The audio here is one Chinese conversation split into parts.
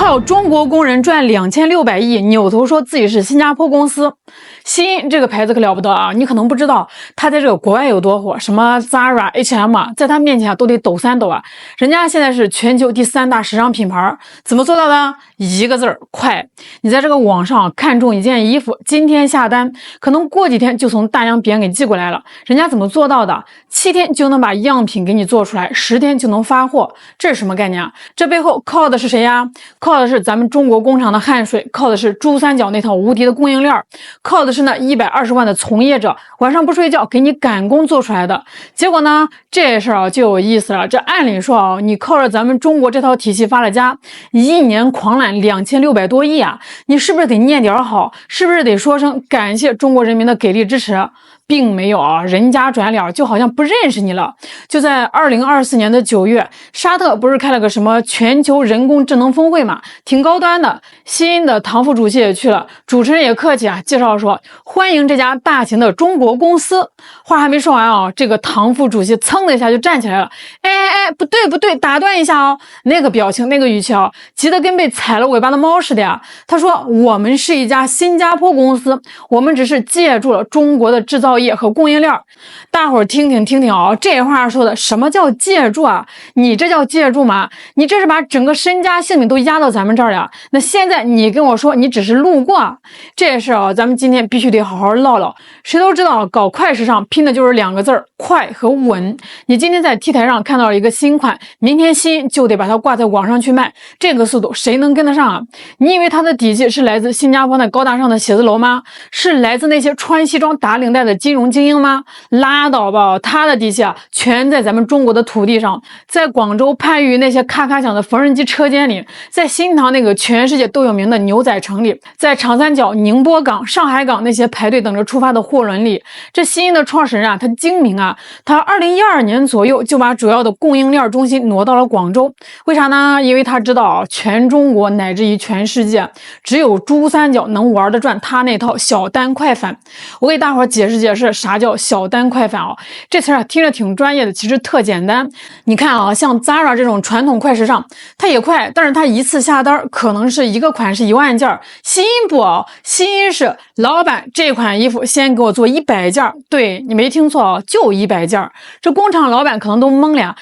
靠中国工人赚2600亿，扭头说自己是新加坡公司。新因这个牌子可了不得啊！你可能不知道，它在这个国外有多火，什么 Zara、H&M 啊，在它面前都得抖3抖啊。人家现在是全球第3大时尚品牌，怎么做到的？一个字儿，快！你在这个网上看中一件衣服，今天下单，可能过几天就从大洋彼岸给寄过来了。人家怎么做到的？7天就能把样品给你做出来，10天就能发货，这是什么概念啊？这背后靠的是谁呀？靠的是咱们中国工厂的汗水，靠的是珠三角那套无敌的供应链，靠的是那120万的从业者，晚上不睡觉给你赶工做出来的。结果呢，这事儿啊就有意思了。这按理说啊，你靠着咱们中国这套体系发了家，一年狂揽2600多亿啊，你是不是得念点好？是不是得说声感谢中国人民的给力支持？并没有啊，人家转脸就好像不认识你了。就在2024年的9月，沙特不是开了个什么全球人工智能峰会嘛，挺高端的。新因的唐副主席也去了，主持人也客气啊，介绍说欢迎这家大型的中国公司。话还没说完啊，这个唐副主席噌的一下就站起来了，哎，不对，打断一下哦，那个表情那个语气啊，急得跟被踩了尾巴的猫似的呀。他说我们是一家新加坡公司，我们只是借助了中国的制造业和供应链。大伙儿听听啊，这话说的什么叫借助啊？你这叫借助吗？你这是把整个身家性命都压到咱们这儿了。那现在你跟我说你只是路过，这事啊，咱们今天必须得好好唠唠。谁都知道搞快时尚拼的就是2个字儿，快和稳。你今天在 T 台上看到了一个新款，明天新就得把它挂在网上去卖，这个速度谁能跟得上啊？你以为它的底气是来自新加坡那高大上的写字楼吗？是来自那些穿西装打领带的金融精英吗？拉倒吧，它的底气啊，全在咱们中国的土地上，在广州番禺那些咔咔响的缝纫机车间里，在新塘那个全世界都有名的牛仔城里，在长三角、宁波港、上海港那些排队等着出发的货轮里。这新因的创始人啊，他精明啊，他2012年左右就把主要的供应链中心挪到了广州。为啥呢？因为他知道全中国乃至于全世界，只有珠三角能玩得转他那套小单快反。我给大伙解释啥叫小单快反啊？这词啊听着挺专业的，其实特简单。你看啊，像 Zara 这种传统快时尚，它也快，但是它一次下单可能是一个款式1万件。新因不啊，新因是老板这款衣服先给我做100件，对你没听错啊，就100件。这工厂老板可能都懵了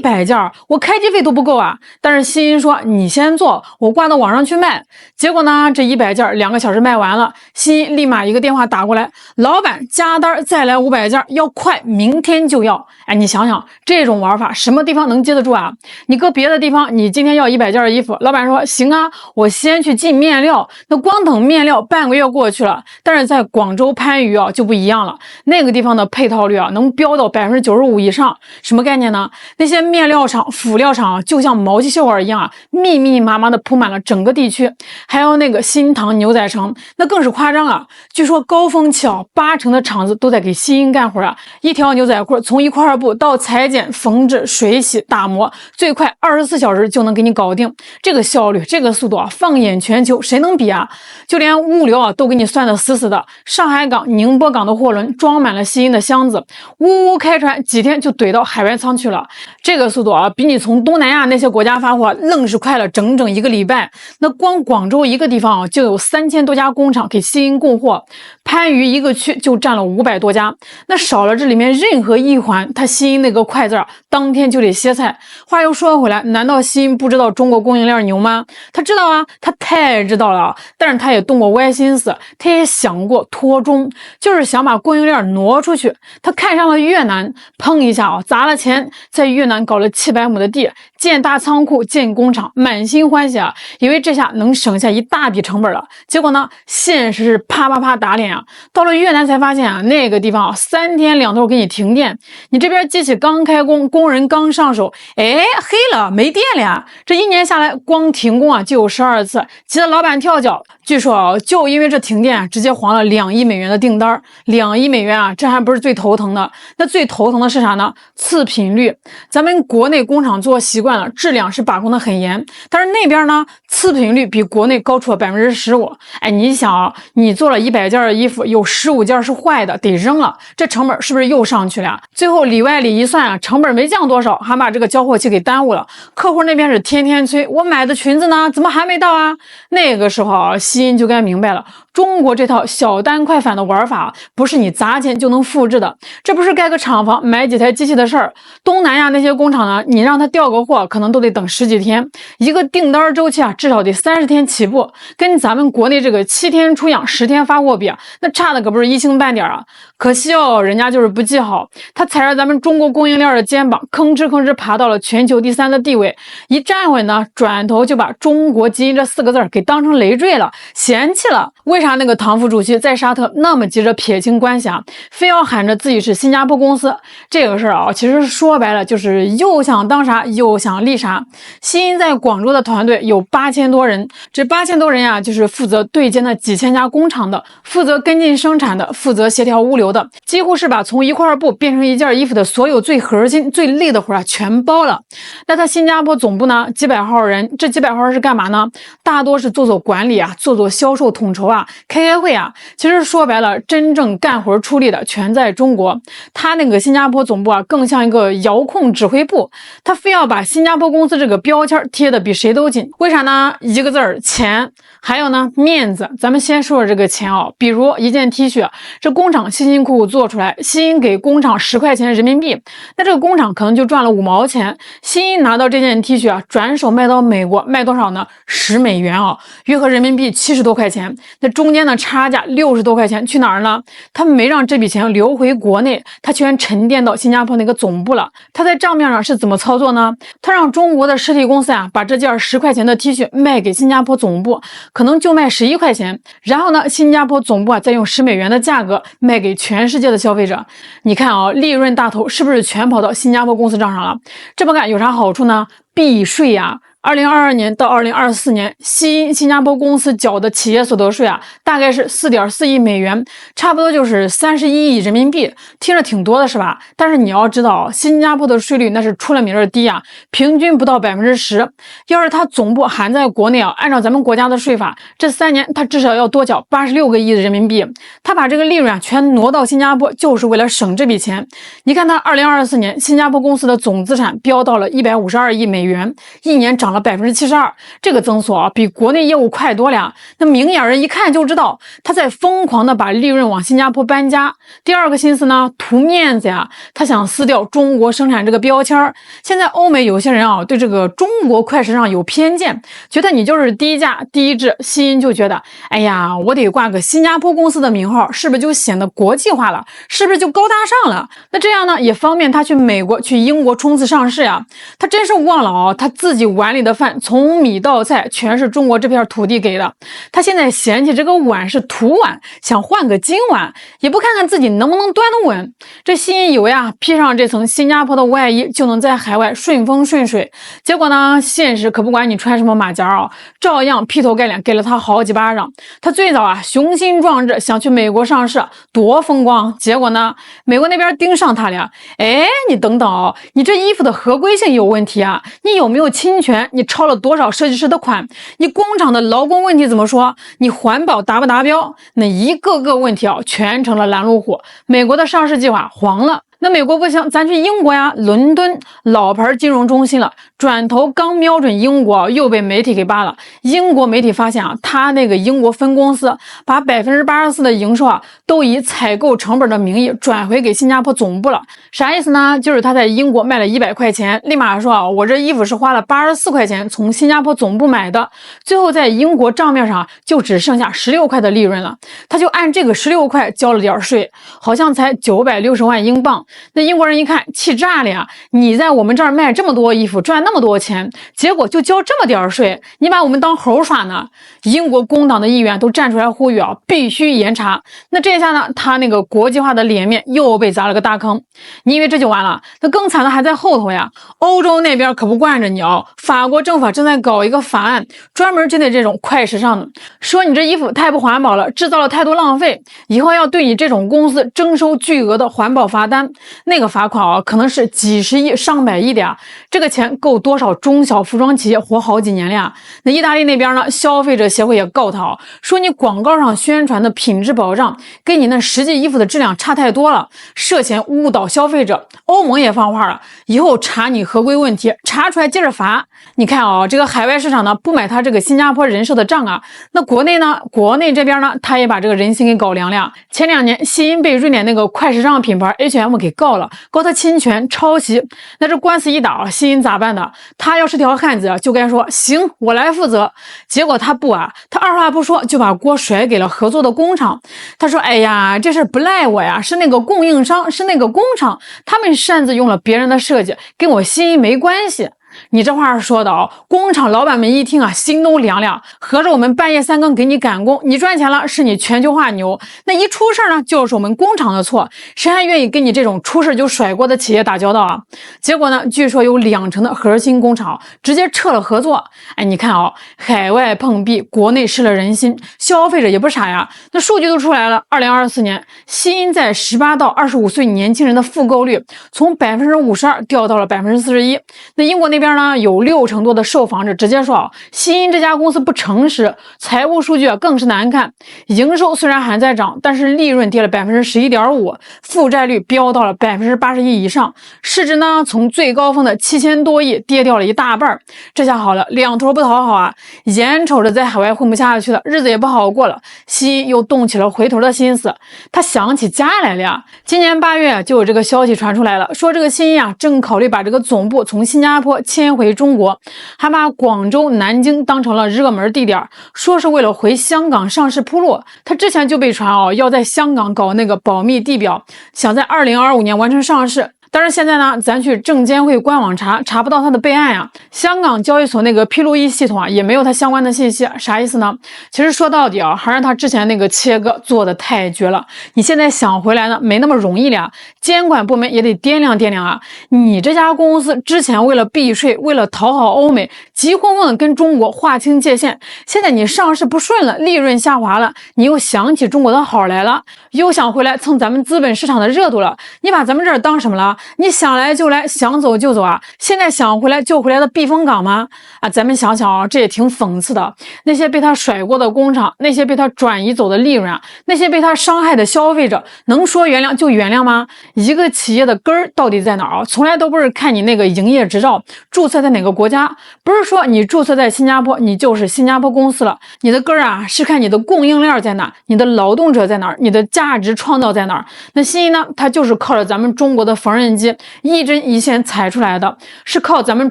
，100件我开机费都不够啊。但是新因说你先做，我挂到网上去卖。结果呢，这100件2个小时卖完了，新因立马一个电话打过来，老板加单再来500件，要快，明天就要。哎，你想想这种玩法，什么地方能接得住啊？你搁别的地方，你今天要100件衣服，老板说行啊，我先去进面料，那光等面料半个月过去了。但是在广州番禺啊就不一样了，那个地方的配套率啊能飙到95%以上。什么概念呢？那些面料厂、辅料厂啊，就像毛细血管一样啊，密密麻麻的铺满了整个地区。还有那个新塘牛仔城，那更是夸张啊！据说高峰期啊，80%的厂子都在给新因干活啊。一条牛仔裤从1块布到裁剪、缝制、水洗、打磨，最快24小时就能给你搞定。这个效率、这个速度啊，放眼全球谁能比啊？就连物流啊都给你算得死死的。上海港、宁波港的货轮装满了新因的箱子，呜呜开船，几天就怼到海外仓去了。这个速度啊，比你从东南亚那些国家发货愣是快了整整1个礼拜。那光广州一个地方啊，就有3000多家工厂给新因供货，番禺一个区就占了500多家。那少了这里面任何一环，它新因那个快字啊，当天就得歇菜。话又说回来，难道新因不知道中国供应链牛吗？他知道啊，他太知道了啊。但是他也动过歪心思，他也想过脱中，就是想把供应链挪出去。他看上了越南，砰一下啊，砸了钱，在越南搞了700亩的地，建大仓库、建工厂，满心欢喜啊，以为这下能省下一大笔成本了。结果呢，现实是啪啪啪打脸啊！到了越南才发现啊，那个地方啊，3天2头给你停电。你这边机器刚开工，工人刚上手，哎，黑了，没电了呀！这1年下来，光停工啊就有12次，急得老板跳脚。据说啊，就因为这停电，直接黄了2亿美元的订单。2亿美元啊，这还不是最头疼的。那最头疼的是啥呢？次品率。咱们国内工厂做习惯了，质量是把控的很严，但是那边呢，次品率比国内高出了15%。哎，你想啊，你做了100件的衣服，有15件是坏的。的得扔了，这成本是不是又上去了？最后里外里一算啊，成本没降多少，还把这个交货期给耽误了。客户那边是天天催，我买的裙子呢，怎么还没到啊？那个时候啊，西音就该明白了，中国这套小单快返的玩法不是你砸钱就能复制的，这不是盖个厂房买几台机器的事儿。东南亚那些工厂呢，你让他调个货，可能都得等10几天，一个订单周期啊，至少得30天起步，跟咱们国内这个7天出样10天发货比啊，那差的可不是一星半点啊。可惜哦，人家就是不记好，他踩着咱们中国供应链的肩膀，吭哧吭哧爬到了全球第3的地位，一站稳呢，转头就把中国基因这4个字给当成累赘了，嫌弃了。为啥那个唐副主席在沙特那么急着撇清关系啊，非要喊着自己是新加坡公司？这个事儿啊，其实说白了就是又想当啥又想立啥。西音在广州的团队有8000多人，这8000多人呀，就是负责对接那几千家工厂的，负责跟进生产的，负责协调物流的，几乎是把从一块布变成一件衣服的所有最核心最累的活啊全包了。那他新加坡总部呢，几百号人，这几百号人是干嘛呢？大多是做管理啊，做销售统筹啊，开会啊。其实说白了，真正干活出力的全在中国。他那个新加坡总部啊，更像一个遥控指挥部，他非要把新加坡公司这个标签贴的比谁都紧。为啥呢？一个字儿钱。还有呢，面子。咱们先说说这个钱啊，比如一件 T 恤，这工厂辛辛苦苦做出来，西音给工厂10块钱人民币，那这个工厂可能就赚了5毛钱。西音拿到这件 T 恤啊，转手卖到美国，卖多少呢？10美元啊，约合人民币70多块钱。那中间的差价60多块钱去哪儿呢？他没让这笔钱流回国内，他全沉淀到新加坡那个总部了。他在账面上是怎么操作呢？他让中国的实体公司啊，把这件10块钱的 T 恤卖给新加坡总部，可能就卖11块钱，然后呢，新加坡总部啊再用10美元的价格卖给全世界的消费者。你看啊，利润大头是不是全跑到新加坡公司账上了？这么干有啥好处呢？避税呀。2022年到2024年，新加坡公司缴的企业所得税啊，大概是4.4亿美元，差不多就是31亿人民币，听着挺多的是吧？但是你要知道，新加坡的税率那是出了名的低啊，平均不到10%。要是它总部还在国内啊，按照咱们国家的税法，这3年它至少要多缴86个亿的人民币。他把这个利润啊全挪到新加坡，就是为了省这笔钱。你看他2024年新加坡公司的总资产飙到了152亿美元，一年涨了72%，这个增速啊比国内业务快多了。那明眼人一看就知道，他在疯狂的把利润往新加坡搬家。第二个心思呢，图面子呀，他想撕掉中国生产这个标签。现在欧美有些人啊，对这个中国快时尚有偏见，觉得你就是低价低质。西音就觉得，哎呀，我得挂个新加坡公司的名号，是不是就显得国际化了？是不是就高大上了？那这样呢，也方便他去美国、去英国冲刺上市呀。他真是忘了啊，他自己碗里的饭从米到菜全是中国这片土地给的。他现在嫌弃这个碗是土碗，想换个金碗，也不看看自己能不能端得稳。这西音以为啊，披上这层新加坡的外衣就能在海外顺风顺水。结果呢，现实可不管你穿什么马甲啊，照样劈头盖脸给了他好几巴掌。他最早啊雄心壮志想去美国上市，多风光。结果呢，美国那边盯上他了。哎，你等等哦，你这衣服的合规性有问题啊，你有没有侵权？你抄了多少设计师的款？你工厂的劳工问题怎么说？你环保达不达标？那一个个问题啊，全成了拦路虎。美国的上市计划黄了。那美国不行，咱去英国呀，伦敦老牌金融中心了。转头刚瞄准英国，又被媒体给扒了。英国媒体发现啊，他那个英国分公司把84%的营收啊，都以采购成本的名义转回给新加坡总部了。啥意思呢？就是他在英国卖了100块钱，立马说啊，我这衣服是花了84块钱从新加坡总部买的，最后在英国账面上就只剩下16块的利润了。他就按这个16块交了点税，好像才960万英镑。那英国人一看气炸了呀，你在我们这儿卖这么多衣服赚那么多钱，结果就交这么点税，你把我们当猴耍呢？英国工党的议员都站出来呼吁啊，必须严查。那这下呢，他那个国际化的脸面又被砸了个大坑。你以为这就完了？那更惨的还在后头呀。欧洲那边可不惯着你啊，法国政府正在搞一个法案，专门针对这种快时尚的，说你这衣服太不环保了，制造了太多浪费，以后要对你这种公司征收巨额的环保罚单。那个罚款啊，可能是几十亿上百亿的呀，这个钱够多少中小服装企业活好几年了呀。那意大利那边呢，消费者协会也告他说你广告上宣传的品质保障跟你那实际衣服的质量差太多了，涉嫌误导消费者。欧盟也放话了，以后查你合规问题，查出来接着罚。你看这个海外市场呢不买他这个新加坡人寿的账啊，那国内这边呢，他也把这个人心给搞凉了。前2年新因被瑞典那个快时尚品牌 H&M 给告了，告他侵权抄袭。那这官司一打新因咋办的？他要是条汉子就该说行，我来负责。结果他不他二话不说就把锅甩给了合作的工厂。他说哎呀，这事不赖我呀，是那个供应商，是那个工厂，他们擅自用了别人的设计，跟我新因没关系。你这话说的工厂老板们一听心都凉凉，合着我们半夜3更给你赶工，你赚钱了是你全球化牛，那一出事呢就是我们工厂的错，谁还愿意跟你这种出事就甩锅的企业打交道啊？结果呢，据说有20%的核心工厂直接撤了合作。你看海外碰壁，国内失了人心，消费者也不傻呀。那数据都出来了，2024年新因在18到25岁年轻人的复购率从52%掉到了41%。那英国那边呢，有60%多的受访者直接说新因这家公司不诚实，财务数据更是难看，营收虽然还在涨，但是利润跌了11.5%，负债率飙到了81%以上，市值呢从最高峰的7000多亿跌掉了一大半。这下好了，两头不讨好眼瞅着在海外混不下去了，日子也不好过了，新因又动起了回头的心思，他想起家来了呀。今年8月就有这个消息传出来了，说这个新因正考虑把这个总部从新加坡迁回中国，还把广州、南京当成了热门地点，说是为了回香港上市铺路。他之前就被传要在香港搞那个保密地表，想在2025年完成上市。但是现在呢，咱去证监会官网查不到他的备案呀。香港交易所那个披露系统也没有他相关的信息，啥意思呢？其实说到底还是他之前那个切割做的太绝了。你现在想回来呢，没那么容易了，监管部门也得掂量掂量你这家公司之前为了避税，为了讨好欧美，急慌慌的跟中国划清界限，现在你上市不顺了，利润下滑了，你又想起中国的好来了，又想回来蹭咱们资本市场的热度了，你把咱们这儿当什么了？你想来就来，想走就走现在想回来就回来的避风港吗？咱们想想这也挺讽刺的。那些被他甩过的工厂，那些被他转移走的利润那些被他伤害的消费者，能说原谅就原谅吗？一个企业的根儿到底在哪儿？从来都不是看你那个营业执照注册在哪个国家，不是说你注册在新加坡你就是新加坡公司了，你的根儿是看你的供应链在哪，你的劳动者在哪儿，你的价值创造在哪儿。那新因呢，它就是靠着咱们中国的缝纫机一针一线裁出来的，是靠咱们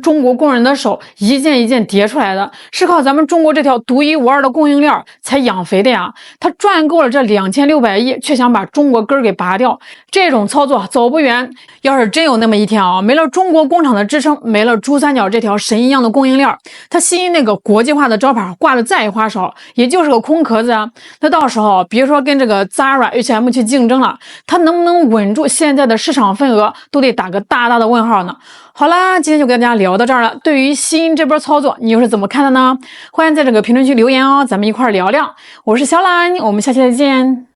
中国工人的手一件一件叠出来的，是靠咱们中国这条独一无二的供应链才养肥的呀。他赚够了这2600亿，却想把中国根儿给拔掉，这种操作走不远。要是真有那么一天没了中国工厂的支撑，没了珠三角这条神一样的供应链，他新因那个国际化的招牌挂的再花哨，也就是个空壳子那到时候别说跟这个 Zara、H&M 去竞争了，他能不能稳住现在的市场份额，都得打个大大的问号呢。好啦，今天就跟大家聊到这儿了。对于新因这波操作，你又是怎么看的呢？欢迎在这个评论区留言咱们一块聊聊。我是小兰，我们下期再见。